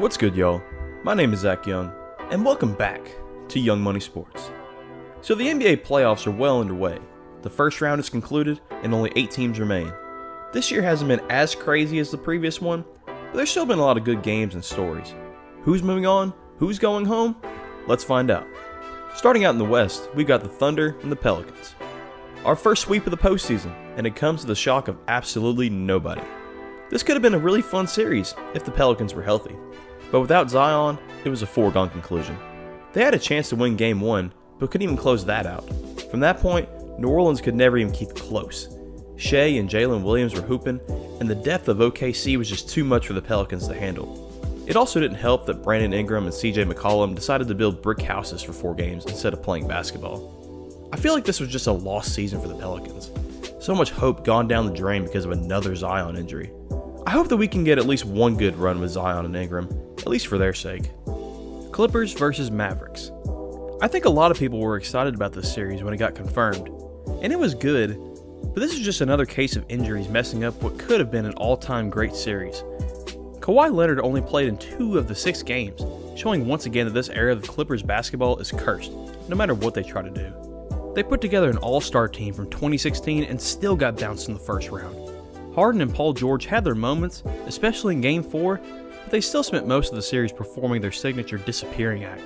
What's good, y'all? My name is Zach Young, and welcome back to Young Money Sports. So the NBA playoffs are well underway. The first round is concluded, and only 8 teams remain. This year hasn't been as crazy as the previous one, but there's still been a lot of good games and stories. Who's moving on? Who's going home? Let's find out. Starting out in the West, we've got the Thunder and the Pelicans. Our first sweep of the postseason, and it comes to the shock of absolutely nobody. This could have been a really fun series if the Pelicans were healthy. But without Zion, it was a foregone conclusion. They had a chance to win Game 1, but couldn't even close that out. From that point, New Orleans could never even keep it close. Shea and Jalen Williams were hooping, and the depth of OKC was just too much for the Pelicans to handle. It also didn't help that Brandon Ingram and CJ McCollum decided to build brick houses for 4 games instead of playing basketball. I feel like this was just a lost season for the Pelicans. So much hope gone down the drain because of another Zion injury. I hope that we can get at least one good run with Zion and Ingram, at least for their sake. Clippers versus Mavericks. I think a lot of people were excited about this series when it got confirmed, and it was good, but this is just another case of injuries messing up what could have been an all-time great series. Kawhi Leonard only played in 2 of the 6 games, showing once again that this era of Clippers basketball is cursed, no matter what they try to do. They put together an all-star team from 2016 and still got bounced in the first round. Harden and Paul George had their moments, especially in Game 4, but they still spent most of the series performing their signature disappearing act.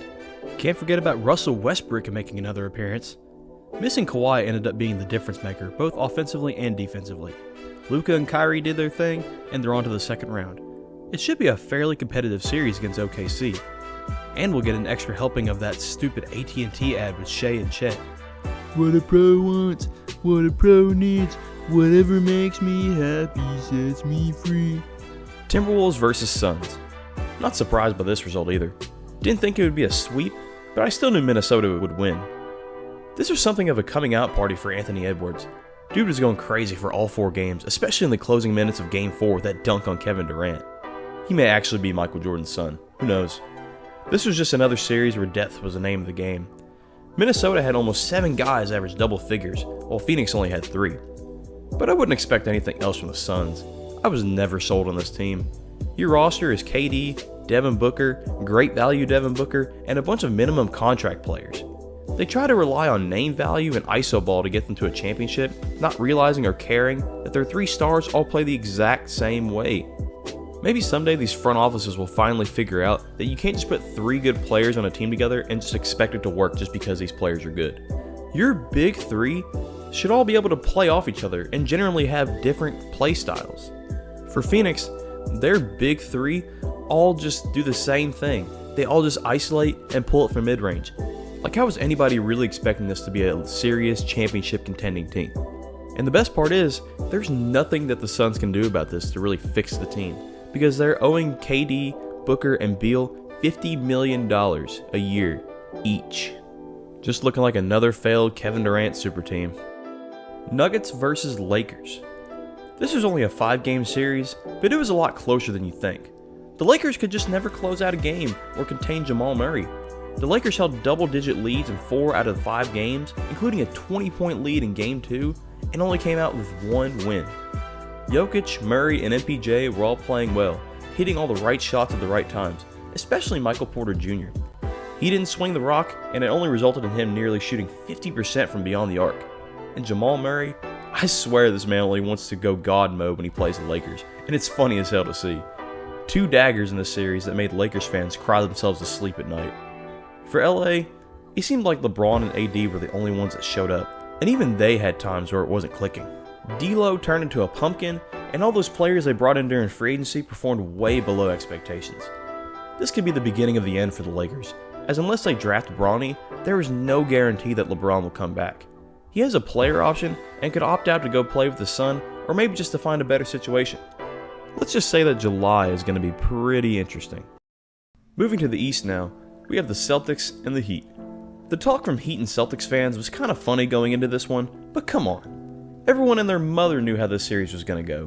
Can't forget about Russell Westbrook making another appearance. Missing Kawhi ended up being the difference maker, both offensively and defensively. Luka and Kyrie did their thing, and they're on to the second round. It should be a fairly competitive series against OKC, and we'll get an extra helping of that stupid AT&T ad with Shea and Chet. What a pro wants, what a pro needs, whatever makes me happy sets me free. Timberwolves versus Suns. Not surprised by this result either. Didn't think it would be a sweep, but I still knew Minnesota would win. This was something of a coming out party for Anthony Edwards. Dude was going crazy for all 4 games, especially in the closing minutes of Game 4 with that dunk on Kevin Durant. He may actually be Michael Jordan's son, who knows. This was just another series where depth was the name of the game. Minnesota had almost 7 guys average double figures, while Phoenix only had 3. But I wouldn't expect anything else from the Suns. I was never sold on this team. Your roster is KD, Devin Booker, great value Devin Booker, and a bunch of minimum contract players. They try to rely on name value and ISO ball to get them to a championship, not realizing or caring that their 3 stars all play the exact same way. Maybe someday these front offices will finally figure out that you can't just put 3 good players on a team together and just expect it to work just because these players are good. Your big 3 should all be able to play off each other and generally have different play styles. For Phoenix, their big 3 all just do the same thing. They all just isolate and pull it from mid-range. Like, how was anybody really expecting this to be a serious championship contending team? And the best part is, there's nothing that the Suns can do about this to really fix the team, because they're owing KD, Booker, and Beal $50 million a year each. Just looking like another failed Kevin Durant super team. Nuggets versus Lakers. This was only a 5-game series, but it was a lot closer than you think. The Lakers could just never close out a game or contain Jamal Murray. The Lakers held double-digit leads in 4 out of the 5 games, including a 20-point lead in Game 2, and only came out with 1 win. Jokic, Murray, and MPJ were all playing well, hitting all the right shots at the right times, especially Michael Porter Jr. He didn't swing the rock, and it only resulted in him nearly shooting 50% from beyond the arc. And Jamal Murray, I swear this man only wants to go God mode when he plays the Lakers, and it's funny as hell to see. 2 daggers in this series that made Lakers fans cry themselves to sleep at night. For LA, it seemed like LeBron and AD were the only ones that showed up, and even they had times where it wasn't clicking. D'Lo turned into a pumpkin, and all those players they brought in during free agency performed way below expectations. This could be the beginning of the end for the Lakers, as unless they draft Bronny, there is no guarantee that LeBron will come back. He has a player option and could opt out to go play with the Sun, or maybe just to find a better situation. Let's just say that July is going to be pretty interesting. Moving to the East now, we have the Celtics and the Heat. The talk from Heat and Celtics fans was kind of funny going into this one, but come on. Everyone and their mother knew how this series was going to go.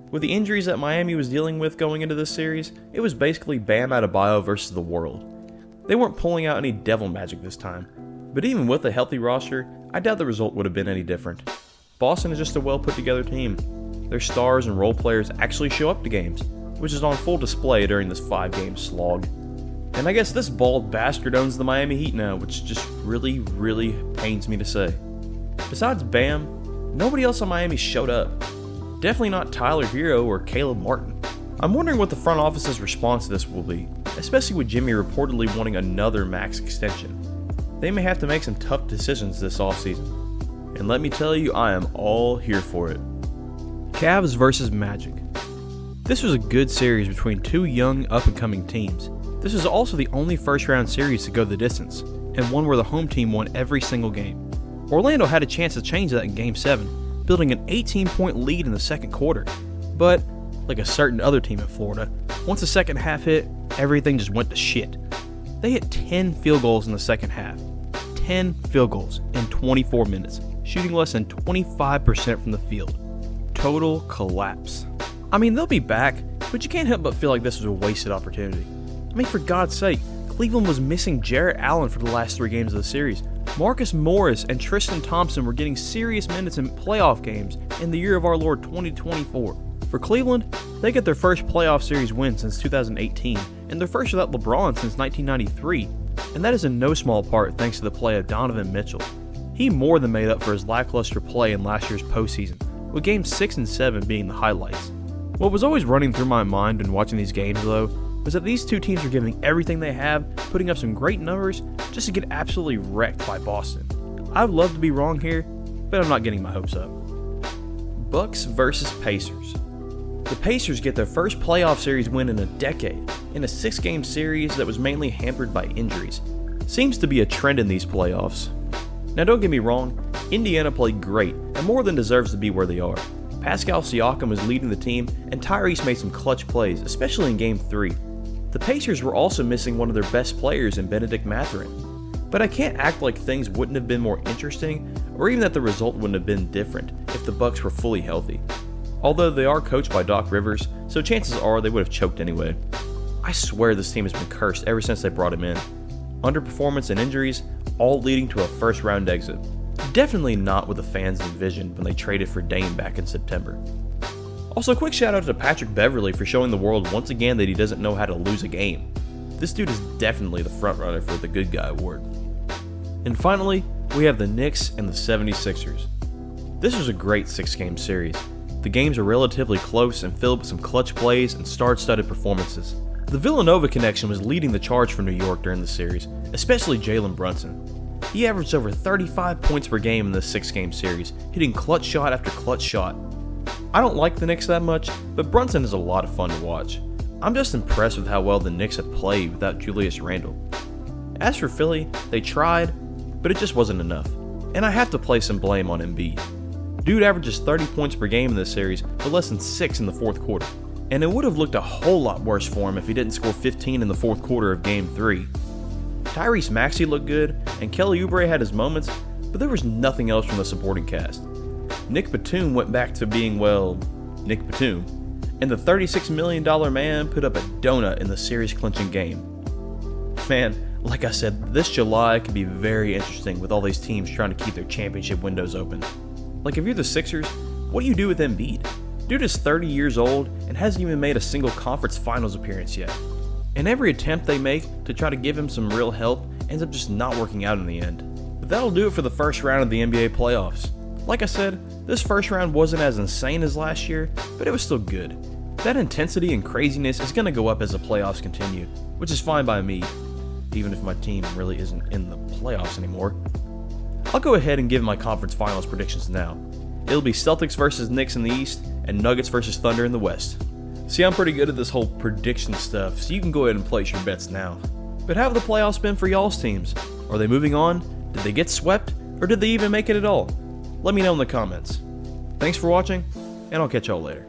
With the injuries that Miami was dealing with going into this series, it was basically Bam Adebayo versus the world. They weren't pulling out any devil magic this time, but even with a healthy roster, I doubt the result would have been any different. Boston is just a well put together team. Their stars and role players actually show up to games. which is on full display during this 5-game slog. And I guess this bald bastard owns the Miami Heat now, which just really pains me to say. Besides Bam, nobody else on Miami showed up. Definitely not Tyler Hero or Caleb Martin. I'm wondering what the front office's response to this will be, especially with Jimmy reportedly wanting another max extension. They may have to make some tough decisions this offseason. And let me tell you, I am all here for it. Cavs versus Magic. This was a good series between two young, up-and-coming teams. This was also the only first-round series to go the distance, and one where the home team won every single game. Orlando had a chance to change that in Game 7, building an 18-point lead in the second quarter. But, like a certain other team in Florida, once the second half hit, everything just went to shit. They hit 10 field goals in the second half. 10 field goals in 24 minutes, shooting less than 25% from the field. Total collapse. I mean, they'll be back, but you can't help but feel like this was a wasted opportunity. I mean, for God's sake, Cleveland was missing Jarrett Allen for the last 3 games of the series. Marcus Morris and Tristan Thompson were getting serious minutes in playoff games in the year of our Lord 2024. For Cleveland, they get their first playoff series win since 2018, and their first without LeBron since 1993, and that is in no small part thanks to the play of Donovan Mitchell. He more than made up for his lackluster play in last year's postseason, with Games 6 and 7 being the highlights. What was always running through my mind when watching these games, though, was that these two teams were giving everything they have, putting up some great numbers, just to get absolutely wrecked by Boston. I would love to be wrong here, but I'm not getting my hopes up. Bucks versus Pacers. The Pacers get their first playoff series win in a decade, in a 6-game series that was mainly hampered by injuries. Seems to be a trend in these playoffs. Now don't get me wrong, Indiana played great, and more than deserves to be where they are. Pascal Siakam was leading the team, and Tyrese made some clutch plays, especially in Game 3. The Pacers were also missing one of their best players in Benedict Mathurin. But I can't act like things wouldn't have been more interesting, or even that the result wouldn't have been different if the Bucks were fully healthy. Although they are coached by Doc Rivers, so chances are they would have choked anyway. I swear this team has been cursed ever since they brought him in. Underperformance and injuries, all leading to a first-round exit. Definitely not what the fans envisioned when they traded for Dame back in September. Also, quick shout out to Patrick Beverley for showing the world once again that he doesn't know how to lose a game. This dude is definitely the frontrunner for the Good Guy Award. And finally, we have the Knicks and the 76ers. This was a great 6-game series. The games are relatively close and filled with some clutch plays and star-studded performances. The Villanova connection was leading the charge for New York during the series, especially Jalen Brunson. He averaged over 35 points per game in this 6-game series, hitting clutch shot after clutch shot. I don't like the Knicks that much, but Brunson is a lot of fun to watch. I'm just impressed with how well the Knicks have played without Julius Randle. As for Philly, they tried, but it just wasn't enough. And I have to place some blame on Embiid. Dude averages 30 points per game in this series, but less than 6 in the fourth quarter. And it would have looked a whole lot worse for him if he didn't score 15 in the fourth quarter of Game 3. Tyrese Maxey looked good, and Kelly Oubre had his moments, but there was nothing else from the supporting cast. Nick Batum went back to being, well, Nick Batum, and the $36 million man put up a donut in the series-clinching game. Man, like I said, this July could be very interesting with all these teams trying to keep their championship windows open. Like, if you're the Sixers, what do you do with Embiid? Dude is 30 years old and hasn't even made a single conference finals appearance yet. And every attempt they make to try to give him some real help ends up just not working out in the end. But that'll do it for the first round of the NBA playoffs. Like I said, this first round wasn't as insane as last year, but it was still good. That intensity and craziness is going to go up as the playoffs continue, which is fine by me, even if my team really isn't in the playoffs anymore. I'll go ahead and give my conference finals predictions now. It'll be Celtics versus Knicks in the East, and Nuggets versus Thunder in the West. See, I'm pretty good at this whole prediction stuff, so you can go ahead and place your bets now. But how have the playoffs been for y'all's teams? Are they moving on? Did they get swept? Or did they even make it at all? Let me know in the comments. Thanks for watching, and I'll catch y'all later.